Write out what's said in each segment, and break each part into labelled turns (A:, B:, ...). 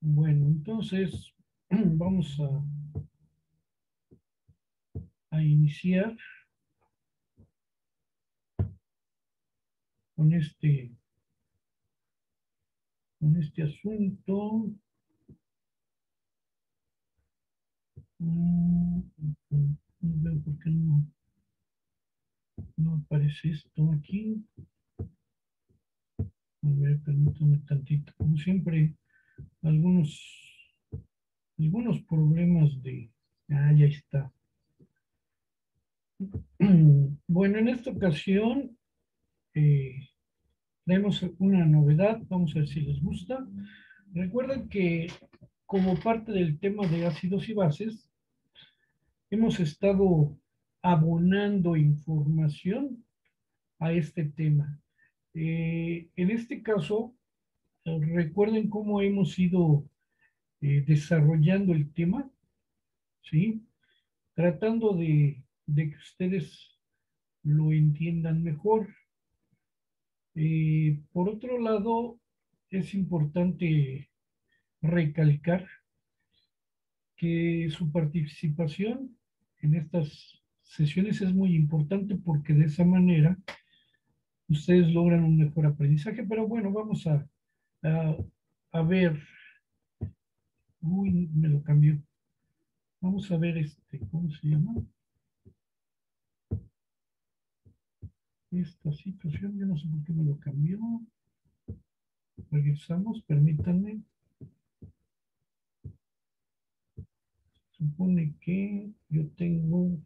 A: Bueno, entonces vamos a iniciar con este asunto. No veo por qué no aparece esto aquí. A ver, permítame tantito. Como siempre, algunos, algunos problemas de... Ah, ya está. Bueno, en esta ocasión tenemos una novedad. Vamos a ver si les gusta. Recuerden que como parte del tema de ácidos y bases, hemos estado abonando información a este tema. En este caso, recuerden cómo hemos ido desarrollando el tema, ¿sí? Tratando de que ustedes lo entiendan mejor. Por otro lado, es importante recalcar que su participación en estas sesiones es muy importante porque de esa manera ustedes logran un mejor aprendizaje. Pero bueno, vamos a, a ver. Uy, me lo cambió. Vamos a ver ¿cómo se llama? Esta situación, yo no sé por qué me lo cambió. Regresamos, permítanme. Supone que yo tengo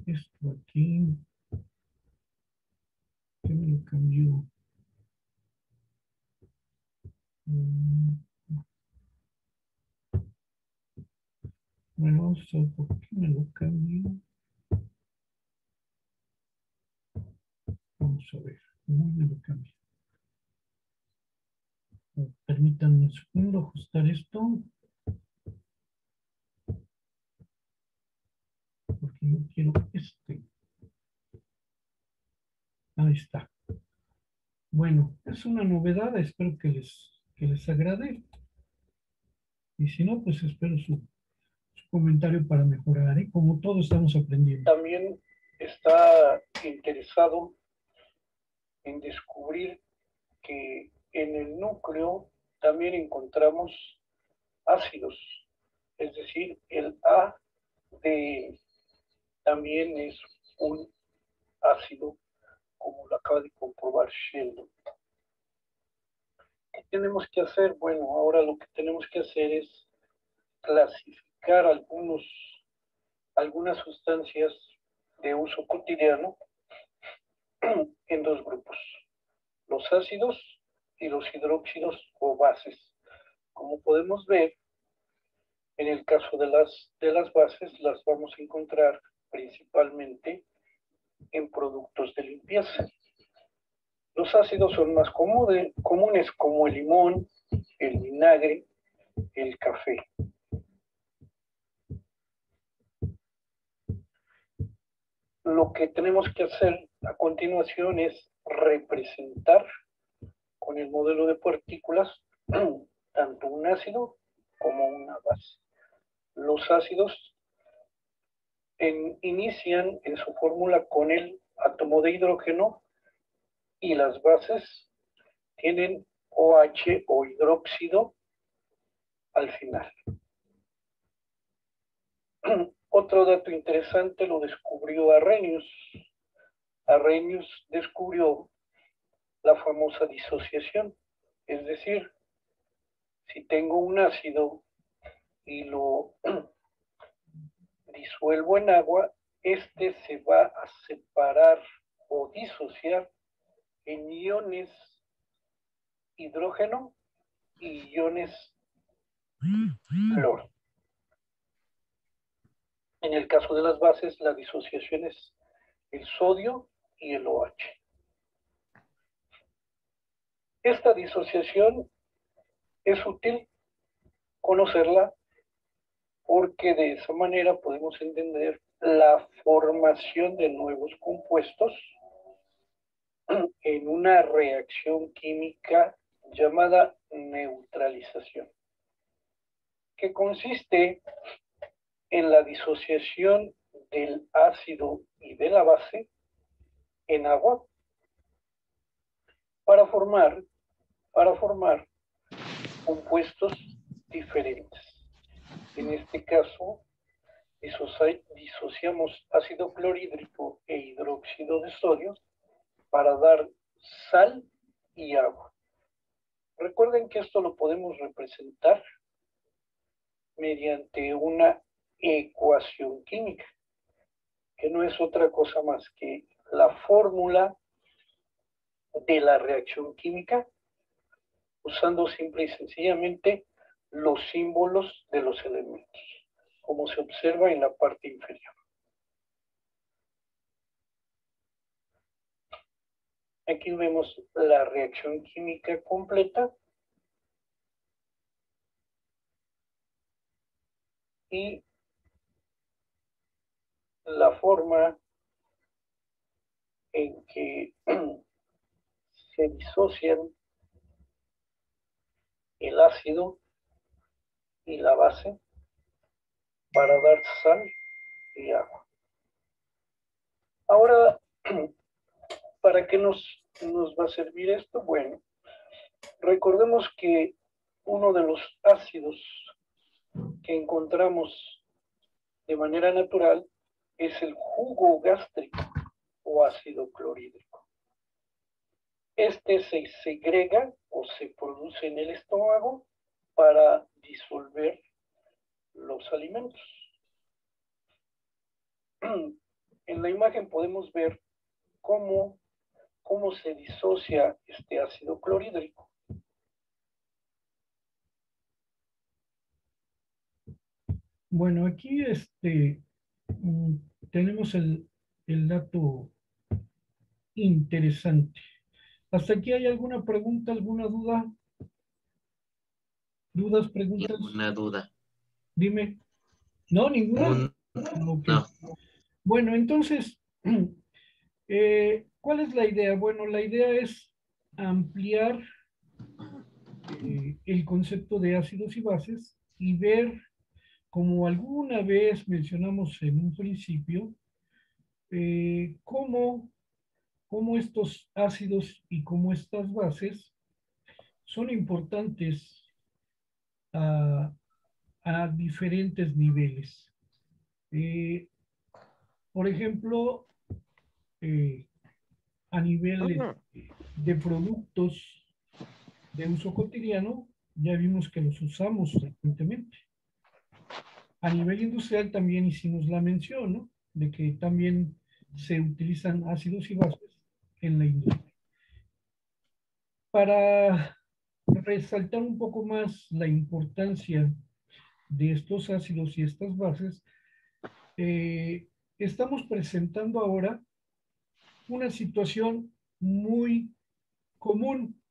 A: esto aquí. ¿Qué me lo cambió? Mm, Bueno, vamos a ver por qué me lo cambió. Vamos a ver. ¿Cómo me lo cambió? Permítanme un segundo ajustar esto. Porque yo quiero Ahí está. Bueno, es una novedad. Espero que les agrade. Y si no, pues espero su comentario para mejorar, ¿eh? Como todos estamos aprendiendo. También está interesado en descubrir que en el núcleo también encontramos ácidos, es decir, el A de también es un ácido, como lo acaba de comprobar Sheldon. ¿Qué tenemos que hacer? Bueno, ahora lo que tenemos que hacer es clasificar algunas sustancias de uso cotidiano en dos grupos, los ácidos y los hidróxidos o bases. Como podemos ver, en el caso de las bases, las vamos a encontrar principalmente en productos de limpieza. Los ácidos son más comunes como el limón, el vinagre, el café. Lo que tenemos que hacer a continuación es representar con el modelo de partículas tanto un ácido como una base. Los ácidos inician en su fórmula con el átomo de hidrógeno y las bases tienen OH o hidróxido al final. Otro dato interesante lo descubrió Arrhenius. Arrhenius descubrió la famosa disociación, es decir, si tengo un ácido y lo disuelvo en agua, este se va a separar o disociar en iones hidrógeno y iones flor. En el caso de las bases, la disociación es el sodio y el OH. Esta disociación es útil conocerla porque de esa manera podemos entender la formación de nuevos compuestos en una reacción química llamada neutralización, que consiste en la disociación del ácido y de la base en agua para formar compuestos diferentes. En este caso, disociamos ácido clorhídrico e hidróxido de sodio para dar sal y agua. Recuerden que esto lo podemos representar mediante una ecuación química, que no es otra cosa más que la fórmula de la reacción química, usando simple y sencillamente los símbolos de los elementos, como se observa en la parte inferior. Aquí vemos la reacción química completa y la forma en que se disocian el ácido y la base para dar sal y agua. Ahora, ¿para qué nos va a servir esto? Bueno, recordemos que uno de los ácidos que encontramos de manera natural es el jugo gástrico o ácido clorhídrico. Este se segrega o se produce en el estómago para disolver los alimentos. En la imagen podemos ver cómo se disocia este ácido clorhídrico. Bueno, aquí tenemos el dato interesante. ¿Hasta aquí hay alguna pregunta, alguna duda? ¿Dudas, preguntas?
B: Ninguna duda.
A: Dime. ¿No? ¿Ninguna? Okay.
B: No.
A: Bueno, entonces, ¿cuál es la idea? Bueno, la idea es ampliar el concepto de ácidos y bases y ver, como alguna vez mencionamos en un principio, cómo estos ácidos y cómo estas bases son importantes a, diferentes niveles. Por ejemplo, a nivel de productos de uso cotidiano, ya vimos que los usamos frecuentemente. A nivel industrial también hicimos la mención, ¿no? De que también se utilizan ácidos y bases en la industria. Para resaltar un poco más la importancia de estos ácidos y estas bases, estamos presentando ahora una situación muy común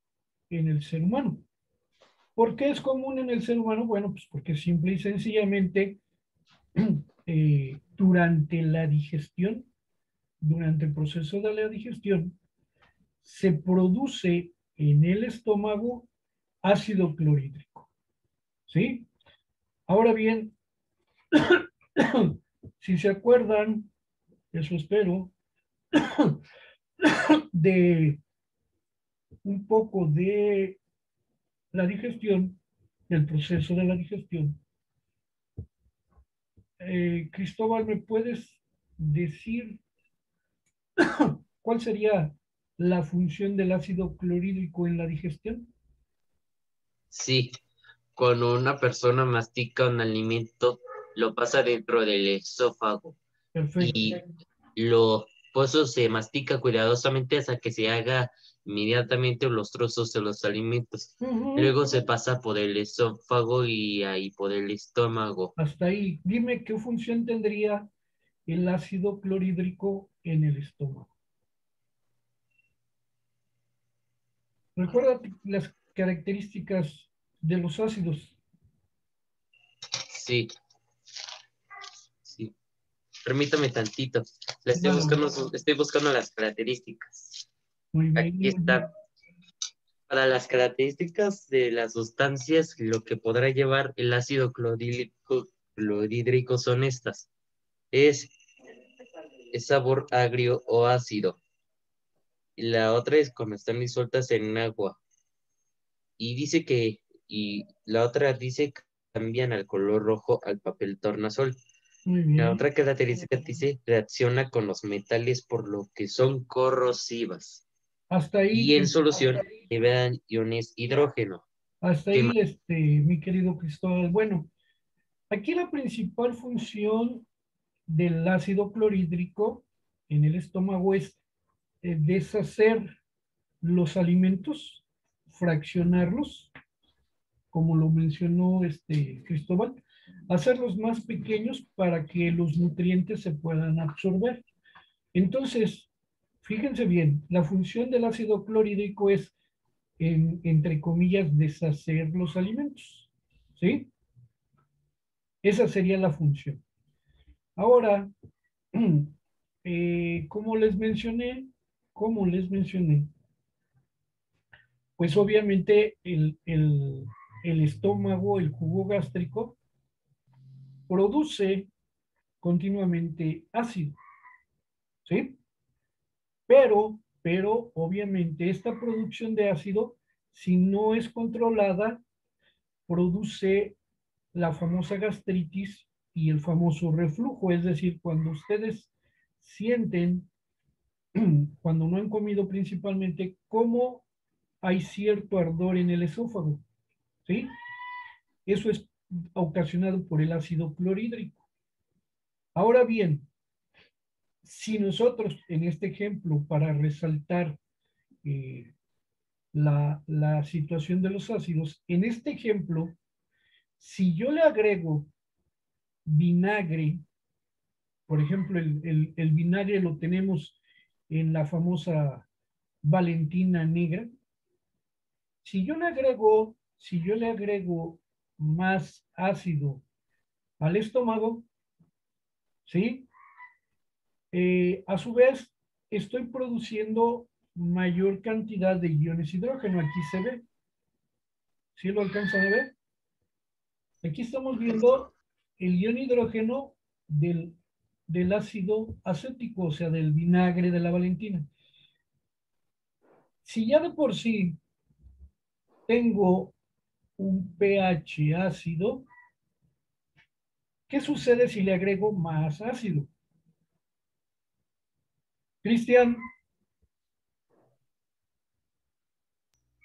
A: en el ser humano. ¿Por qué es común en el ser humano? Bueno, pues porque simple y sencillamente durante la digestión, durante el proceso de la digestión, se produce en el estómago ácido clorhídrico. ¿Sí? Ahora bien, si se acuerdan, eso espero, de un poco de la digestión, del proceso de la digestión, Cristóbal, ¿me puedes decir cuál sería la función del ácido clorhídrico en la digestión?
B: Sí, cuando una persona mastica un alimento, lo pasa dentro del esófago
A: Perfecto.
B: y pues eso se mastica cuidadosamente hasta que se haga inmediatamente los trozos de los alimentos. Luego se pasa por el esófago y ahí por el estómago.
A: Hasta ahí. Dime qué función tendría el ácido clorhídrico en el estómago. Recuerda las características de los ácidos.
B: Sí, sí. Permítame tantito.
A: Claro.
B: Estoy buscando las características.
A: Muy bien,
B: Aquí
A: muy bien.
B: está. Para las características de las sustancias, lo que podrá llevar el ácido clorhídrico son estas. Es, es sabor agrio o ácido. Y la otra es cuando están disueltas en agua. Y la otra dice que cambian al color rojo al papel tornasol.
A: Muy
B: La
A: bien.
B: otra característica dice reacciona con los metales por lo que son corrosivas.
A: Hasta ahí,
B: Y en solución liberan iones hidrógeno.
A: hasta
B: ¿Qué
A: ahí,
B: más?
A: mi querido Cristóbal. Bueno, aquí la principal función del ácido clorhídrico en el estómago es deshacer los alimentos, fraccionarlos, como lo mencionó Cristóbal, hacerlos más pequeños para que los nutrientes se puedan absorber. Entonces, fíjense bien, la función del ácido clorhídrico es, entre comillas, deshacer los alimentos. ¿Sí? Esa sería la función. Ahora, como les mencioné, como les mencioné, pues obviamente el estómago, el jugo gástrico, produce continuamente ácido, ¿sí? Pero obviamente esta producción de ácido, si no es controlada, produce la famosa gastritis y el famoso reflujo, es decir, cuando ustedes sienten, cuando no han comido principalmente, cómo hay cierto ardor en el esófago, ¿sí? Eso es ocasionado por el ácido clorhídrico. Ahora bien, si nosotros, en este ejemplo, para resaltar eh, la situación de los ácidos, en este ejemplo, si yo le agrego vinagre, por ejemplo, el vinagre lo tenemos en la famosa Valentina negra, si yo le agrego más ácido al estómago, ¿sí? A su vez, estoy produciendo mayor cantidad de iones hidrógeno. Aquí se ve. ¿Sí lo alcanzan a ver? Aquí estamos viendo el ion hidrógeno del ácido acético, o sea, del vinagre de la Valentina. Si ya de por sí tengo un pH ácido, ¿qué sucede si le agrego más ácido? Cristian,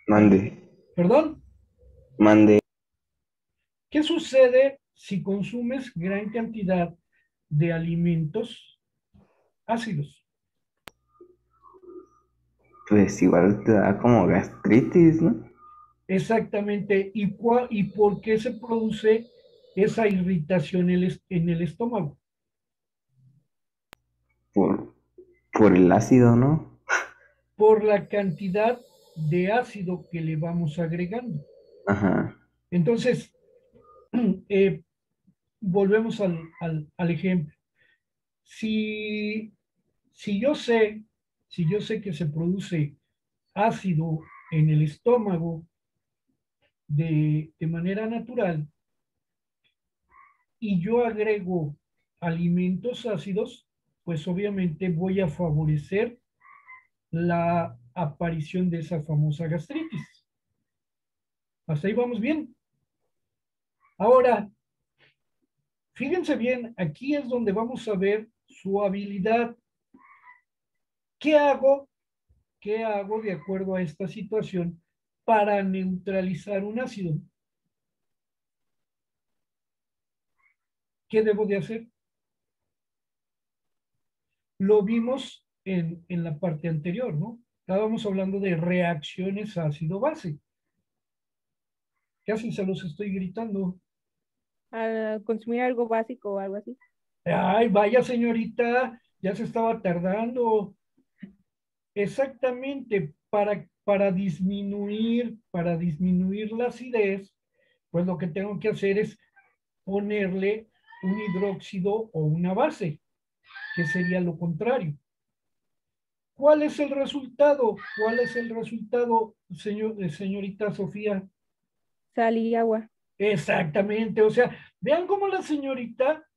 C: Mande,
A: perdón,
C: mande,
A: ¿qué sucede si consumes gran cantidad de alimentos ácidos?
C: pues igual te da como gastritis, ¿no?
A: Exactamente. ¿Y por qué se produce esa irritación en el estómago?
C: Por, por el ácido, ¿no?
A: Por la cantidad de ácido que le vamos agregando.
C: Ajá,
A: Entonces, eh, volvemos al ejemplo. Si, si yo sé, si yo sé que se produce ácido en el estómago de manera natural y yo agrego alimentos ácidos, pues obviamente voy a favorecer la aparición de esa famosa gastritis. Hasta ahí vamos bien. Ahora, fíjense bien, aquí es donde vamos a ver su habilidad. ¿Qué hago? ¿Qué hago de acuerdo a esta situación para neutralizar un ácido? ¿Qué debo de hacer? Lo vimos en la parte anterior, ¿no? Estábamos hablando de reacciones ácido-base. Casi se los estoy gritando.
D: A consumir algo básico o algo así.
A: Ay, vaya señorita, ya se estaba tardando. Exactamente, para disminuir la acidez, pues lo que tengo que hacer es ponerle un hidróxido o una base, que sería lo contrario. ¿Cuál es el resultado? ¿Cuál es el resultado, señorita Sofía?
D: Sal y agua.
A: Exactamente, o sea, vean cómo la señorita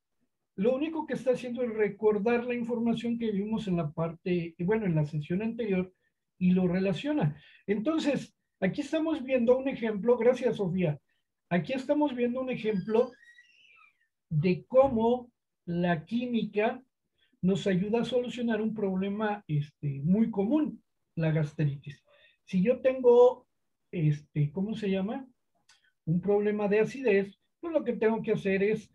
A: lo único que está haciendo es recordar la información que vimos en la parte, bueno, en la sesión anterior y lo relaciona. Entonces, aquí estamos viendo un ejemplo, gracias Sofía, aquí estamos viendo un ejemplo de cómo la química nos ayuda a solucionar un problema muy común, la gastritis. Si yo tengo, ¿cómo se llama? Un problema de acidez, pues lo que tengo que hacer es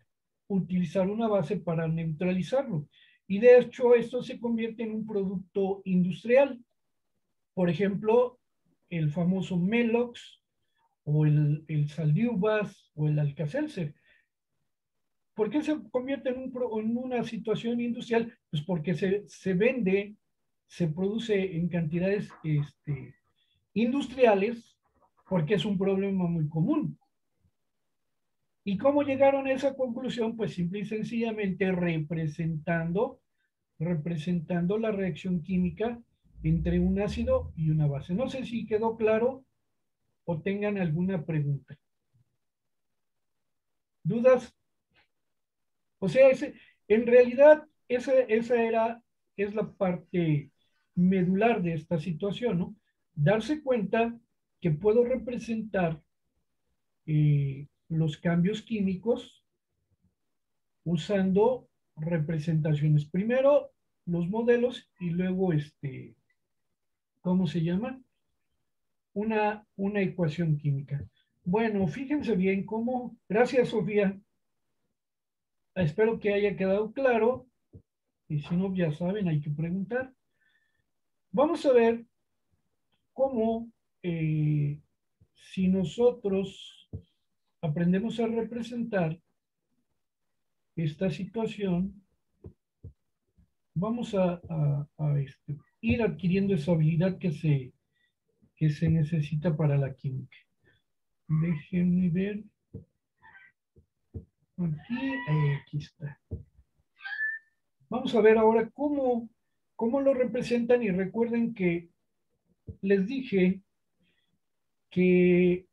A: utilizar una base para neutralizarlo. Y de hecho, esto se convierte en un producto industrial. Por ejemplo, el famoso Melox o el Saldivas o el Alka-Seltzer. ¿Por qué se convierte en una situación industrial? Pues porque se vende, se produce en cantidades industriales, porque es un problema muy común. ¿Y cómo llegaron a esa conclusión? Pues simple y sencillamente representando la reacción química entre un ácido y una base. No sé si quedó claro o tengan alguna pregunta. ¿Dudas? O sea, en realidad es la parte medular de esta situación, ¿no? Darse cuenta que puedo representar los cambios químicos usando representaciones. Primero los modelos y luego ¿cómo se llama? Una ecuación química. Bueno, fíjense bien cómo, gracias Sofía, espero que haya quedado claro y si no, ya saben, hay que preguntar. Vamos a ver cómo si nosotros aprendemos a representar esta situación, vamos a ir adquiriendo esa habilidad que se necesita para la química. Déjenme ver. Aquí está. Vamos a ver ahora cómo lo representan y recuerden que les dije que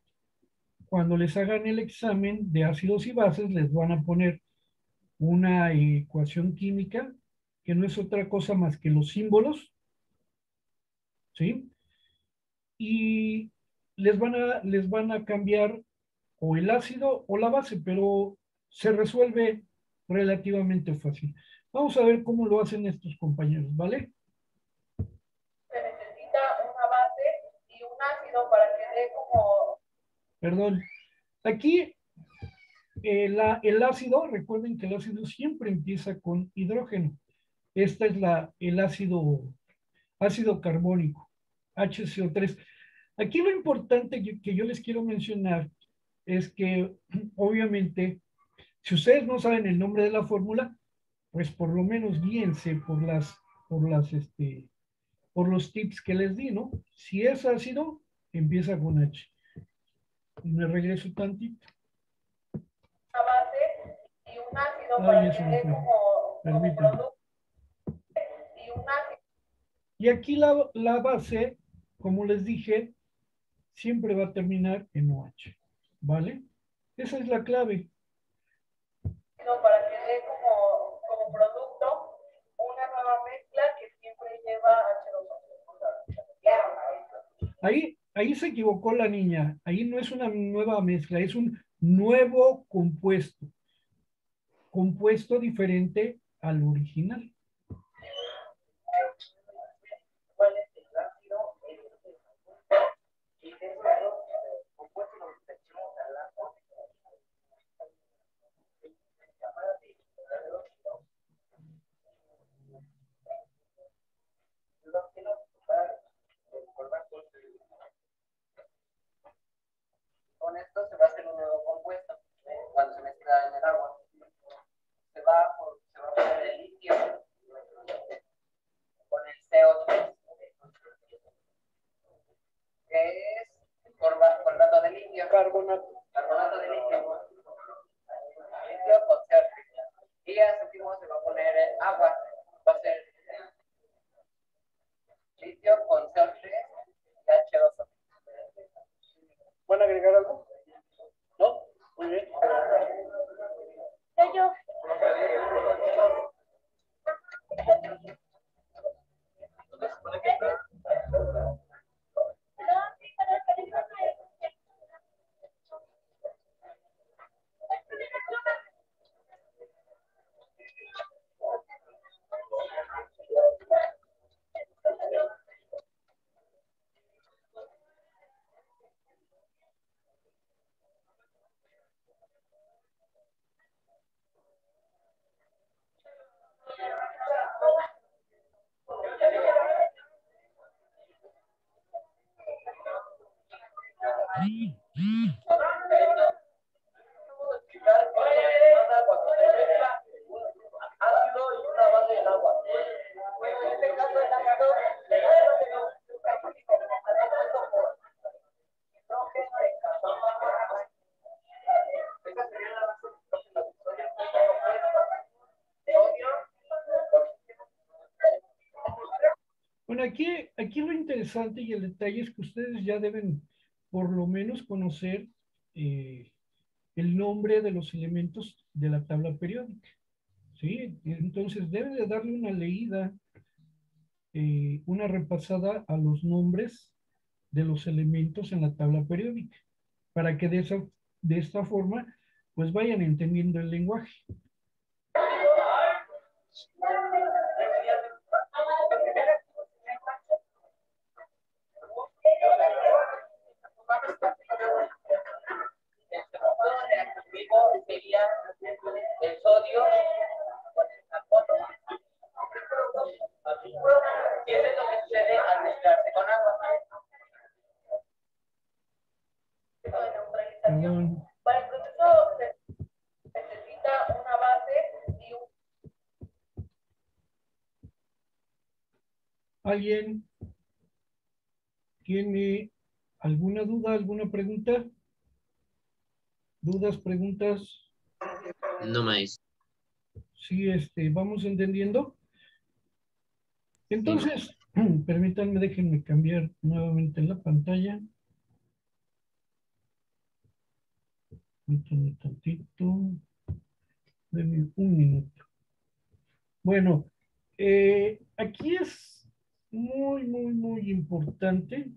A: cuando les hagan el examen de ácidos y bases les van a poner una ecuación química que no es otra cosa más que los símbolos, ¿sí? Y les van a cambiar o el ácido o la base, pero se resuelve relativamente fácil. Vamos a ver cómo lo hacen estos compañeros, ¿vale?
E: Se necesita una base y un ácido para que dé como...
A: Perdón. Aquí el ácido, recuerden que el ácido siempre empieza con hidrógeno. Esta es el ácido carbónico, HCO3. Aquí lo importante que yo les quiero mencionar es que, obviamente, si ustedes no saben el nombre de la fórmula, pues por lo menos guíense por los tips que les di, ¿no? Si es ácido, empieza con H. Y me regreso tantito.
E: Una base y un ácido
A: Ay,
E: para
A: eso
E: que
A: no
E: dé
A: fue.
E: como
A: Permítanme.
E: producto y un ácido.
A: Y aquí la base, como les dije, siempre va a terminar en OH, ¿vale? Esa es la clave.
E: Para que dé como producto una nueva mezcla que siempre lleva H2O.
A: Ahí se equivocó la niña. Ahí no es una nueva mezcla, es un nuevo compuesto. Compuesto diferente al original.
E: ¿Cuál es el ácido? Y de esos compuestos los echamos al agua. Con esto se va a hacer un nuevo compuesto cuando se mezcla en el agua. Se va a poner el litio con el CO3, que es carbonato de litio. Carbonato de litio. Litio con CO3. Y a último se va a poner agua. Va a ser
A: Bueno, aquí lo interesante y el detalle es que ustedes ya deben por lo menos conocer el nombre de los elementos de la tabla periódica, ¿sí? Entonces deben de darle una leída, una repasada a los nombres de los elementos en la tabla periódica, para que de esta forma pues vayan entendiendo el lenguaje.
E: Sería el sodio con el carbono. Y eso es lo que sucede al mezclarse con agua.
A: Perdón.
E: Para el proceso se necesita una base y un...
A: ¿Alguien tiene alguna duda, alguna pregunta? ¿Dudas, preguntas?
B: No, maestro.
A: Sí, vamos entendiendo. Entonces, permítanme, déjenme cambiar nuevamente la pantalla. Permítanme tantito. Denme un minuto. Bueno, aquí es muy importante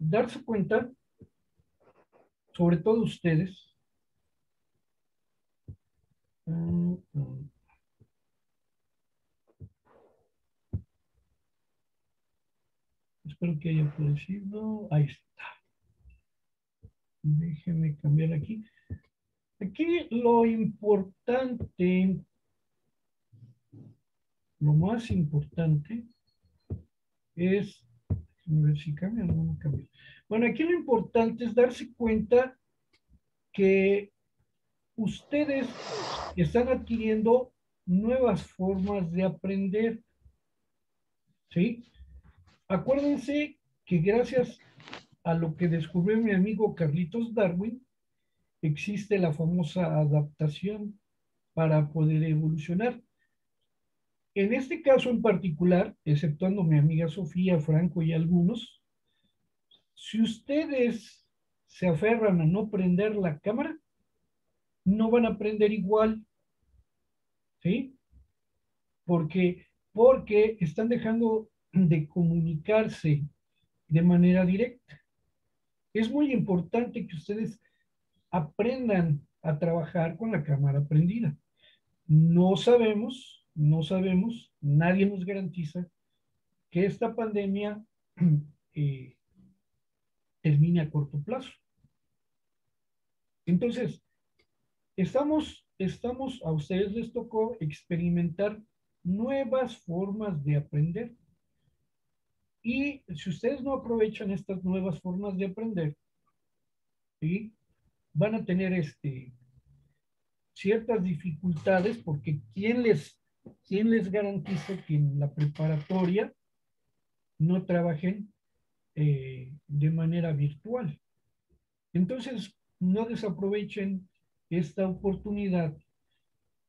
A: darse cuenta, sobre todo ustedes, espero que haya aparecido. Ahí está. Déjenme cambiar aquí. Aquí lo importante, lo más importante es, a ver si cambia o no cambia. Bueno, aquí lo importante es darse cuenta que ustedes están adquiriendo nuevas formas de aprender, ¿sí? Acuérdense que gracias a lo que descubrió mi amigo Carlitos Darwin, existe la famosa adaptación para poder evolucionar. En este caso en particular, exceptuando mi amiga Sofía, Franco y algunos, si ustedes se aferran a no prender la cámara, no van a aprender igual, ¿sí? Porque están dejando de comunicarse de manera directa. Es muy importante que ustedes aprendan a trabajar con la cámara prendida. No sabemos, nadie nos garantiza que esta pandemia termine a corto plazo. Entonces, a ustedes les tocó experimentar nuevas formas de aprender. Y si ustedes no aprovechan estas nuevas formas de aprender, ¿sí? Van a tener ciertas dificultades porque ¿quién les garantiza que en la preparatoria no trabajen de manera virtual? Entonces, no desaprovechen esta oportunidad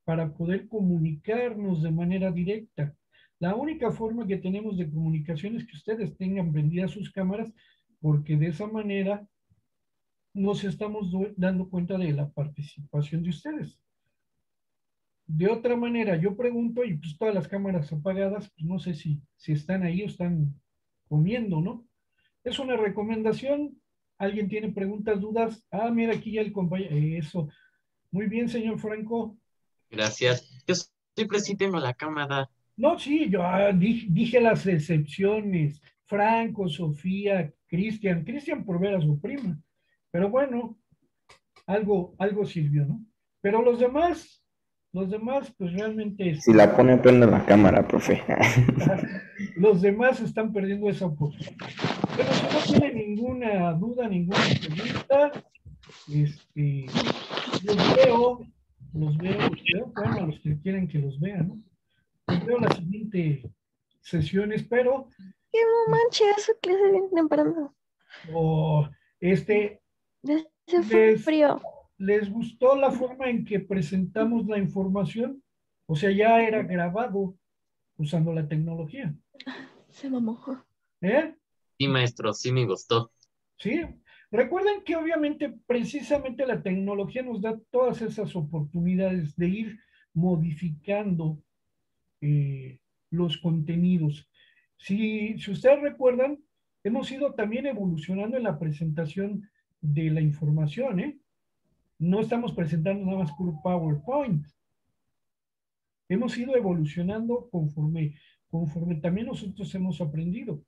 A: para poder comunicarnos de manera directa. La única forma que tenemos de comunicación es que ustedes tengan prendidas sus cámaras, porque de esa manera nos estamos dando cuenta de la participación de ustedes. De otra manera, yo pregunto y pues todas las cámaras apagadas, pues no sé si están ahí o están comiendo, ¿no? Es una recomendación. ¿Alguien tiene preguntas, dudas? Ah, mira, aquí ya el compañero. Eso. Muy bien, señor Franco.
B: Gracias. Yo siempre sí tengo la cámara.
A: No, sí, yo dije las excepciones. Franco, Sofía, Cristian. Cristian por ver a su prima. Pero bueno, algo sirvió, ¿no? Pero los demás, pues realmente...
C: Si la pone, prende la cámara, profe.
A: Los demás están perdiendo esa oportunidad. Bueno, si no tiene ninguna duda, ninguna pregunta, los veo, bueno, a los que quieren que los vean, ¿no? Los veo la siguiente sesión, espero.
F: ¡Qué no manches! Esa clase bien temprano.
A: O
F: Ya se fue
A: les,
F: frío.
A: ¿les gustó la forma en que presentamos la información? O sea, ya era grabado usando la tecnología.
F: Se mamó.
A: ¿Eh?
B: Sí, maestro, sí me gustó.
A: ¿Sí? Recuerden que obviamente precisamente la tecnología nos da todas esas oportunidades de ir modificando los contenidos. Si ustedes recuerdan, hemos ido también evolucionando en la presentación de la información, ¿eh? No estamos presentando nada más puro PowerPoint. Hemos ido evolucionando conforme también nosotros hemos aprendido.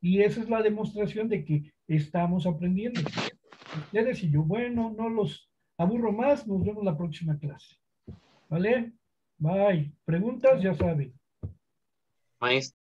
A: Y esa es la demostración de que estamos aprendiendo. Ustedes y yo, bueno, no los aburro más, nos vemos la próxima clase. ¿Vale? Bye. Preguntas, ya saben.
B: Maestro.